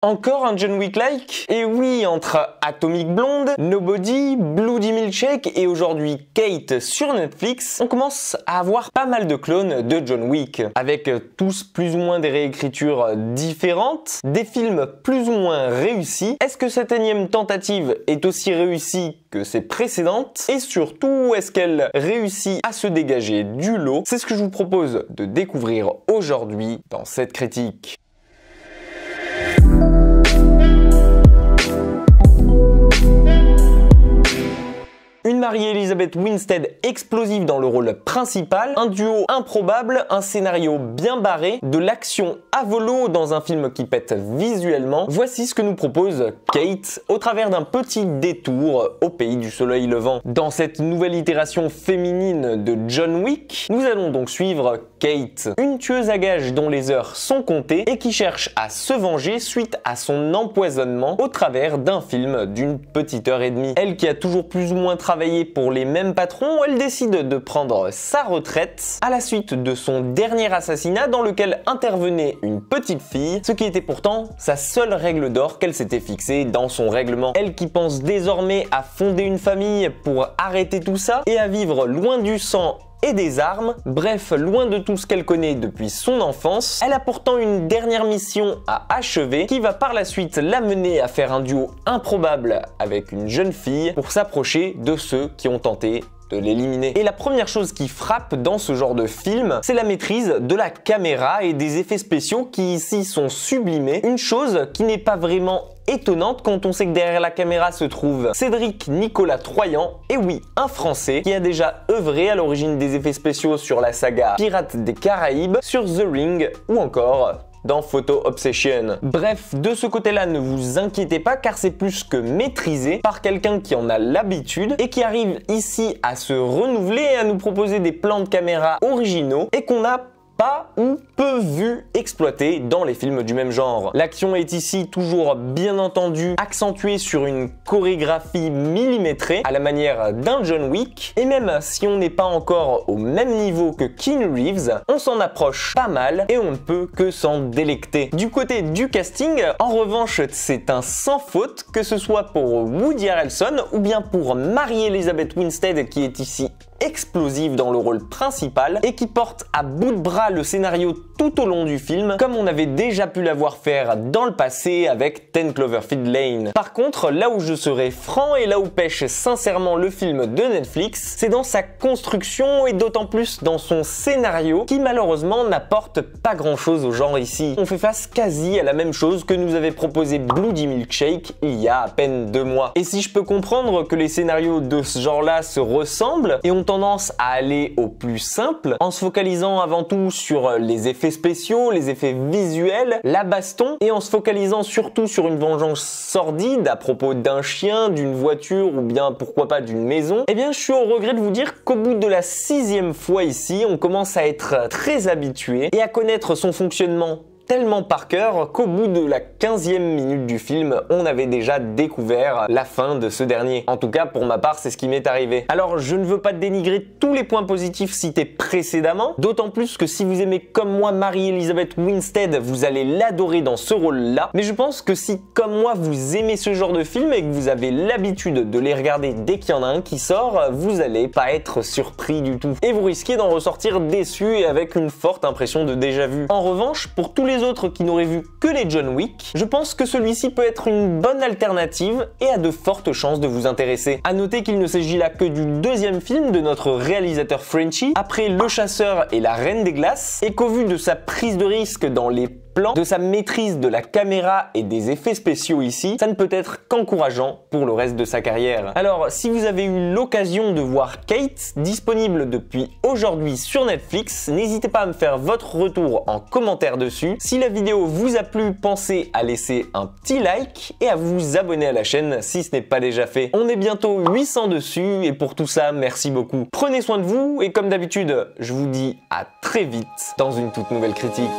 Encore un John Wick-like? Et oui, entre Atomic Blonde, Nobody, Bloody Milkshake et aujourd'hui Kate sur Netflix, on commence à avoir pas mal de clones de John Wick, avec tous plus ou moins des réécritures différentes, des films plus ou moins réussis. Est-ce que cette énième tentative est aussi réussie que ses précédentes? Et surtout, est-ce qu'elle réussit à se dégager du lot? C'est ce que je vous propose de découvrir aujourd'hui dans cette critique. Une Mary-Elizabeth Winstead explosive dans le rôle principal, un duo improbable, un scénario bien barré, de l'action à volo dans un film qui pète visuellement. Voici ce que nous propose Kate au travers d'un petit détour au pays du soleil levant. Dans cette nouvelle itération féminine de John Wick, nous allons donc suivre Kate, une tueuse à gages dont les heures sont comptées et qui cherche à se venger suite à son empoisonnement au travers d'un film d'une petite heure et demie. Elle qui a toujours plus ou moins travaillé pour les mêmes patrons, elle décide de prendre sa retraite à la suite de son dernier assassinat dans lequel intervenait une petite fille, ce qui était pourtant sa seule règle d'or qu'elle s'était fixée dans son règlement. Elle qui pense désormais à fonder une famille pour arrêter tout ça et à vivre loin du sang et des armes, bref, loin de tout ce qu'elle connaît depuis son enfance. Elle a pourtant une dernière mission à achever qui va par la suite l'amener à faire un duo improbable avec une jeune fille pour s'approcher de ceux qui ont tenté de l'éliminer. Et la première chose qui frappe dans ce genre de film, c'est la maîtrise de la caméra et des effets spéciaux qui ici sont sublimés. Une chose qui n'est pas vraiment étonnante quand on sait que derrière la caméra se trouve Cédric Nicolas Troyan, et oui, un Français qui a déjà œuvré à l'origine des effets spéciaux sur la saga Pirates des Caraïbes, sur The Ring ou encore dans Photo Obsession. Bref, de ce côté-là, ne vous inquiétez pas car c'est plus que maîtrisé par quelqu'un qui en a l'habitude et qui arrive ici à se renouveler et à nous proposer des plans de caméra originaux et qu'on a pas ou peu vu exploité dans les films du même genre. L'action est ici toujours bien entendu accentuée sur une chorégraphie millimétrée à la manière d'un John Wick, et même si on n'est pas encore au même niveau que Keanu Reeves, on s'en approche pas mal et on ne peut que s'en délecter. Du côté du casting, en revanche, c'est un sans faute, que ce soit pour Woody Harrelson ou bien pour Mary-Elizabeth Winstead qui est ici explosive dans le rôle principal et qui porte à bout de bras le scénario tout au long du film, comme on avait déjà pu l'avoir faire dans le passé avec 10 Cloverfield Lane. Par contre, là où je serai franc et là où pêche sincèrement le film de Netflix, c'est dans sa construction et d'autant plus dans son scénario qui malheureusement n'apporte pas grand chose au genre ici. On fait face quasi à la même chose que nous avait proposé Bloody Milkshake il y a à peine 2 mois. Et si je peux comprendre que les scénarios de ce genre-là se ressemblent et ont tendance à aller au plus simple, en se focalisant avant tout sur les effets spéciaux, les effets visuels, la baston, et en se focalisant surtout sur une vengeance sordide à propos d'un chien, d'une voiture ou bien pourquoi pas d'une maison, eh bien je suis au regret de vous dire qu'au bout de la 6e fois ici, on commence à être très habitué et à connaître son fonctionnement tellement par cœur qu'au bout de la 15e minute du film, on avait déjà découvert la fin de ce dernier. En tout cas, pour ma part, c'est ce qui m'est arrivé. Alors, je ne veux pas dénigrer tous les points positifs cités précédemment, d'autant plus que si vous aimez comme moi Mary-Elizabeth Winstead, vous allez l'adorer dans ce rôle-là. Mais je pense que si, comme moi, vous aimez ce genre de film et que vous avez l'habitude de les regarder dès qu'il y en a un qui sort, vous allez pas être surpris du tout. Et vous risquez d'en ressortir déçu et avec une forte impression de déjà-vu. En revanche, pour tous les autres qui n'auraient vu que les John Wick, je pense que celui-ci peut être une bonne alternative et a de fortes chances de vous intéresser. A noter qu'il ne s'agit là que du 2e film de notre réalisateur Frenchy, après Le Chasseur et La Reine des Glaces, et qu'au vu de sa prise de risque dans les plans, de sa maîtrise de la caméra et des effets spéciaux ici, ça ne peut être qu'encourageant pour le reste de sa carrière. Alors, si vous avez eu l'occasion de voir Kate, disponible depuis aujourd'hui sur Netflix, n'hésitez pas à me faire votre retour en commentaire dessus. Si la vidéo vous a plu, pensez à laisser un petit like et à vous abonner à la chaîne si ce n'est pas déjà fait. On est bientôt 800 dessus et pour tout ça, merci beaucoup. Prenez soin de vous et comme d'habitude, je vous dis à très vite dans une toute nouvelle critique.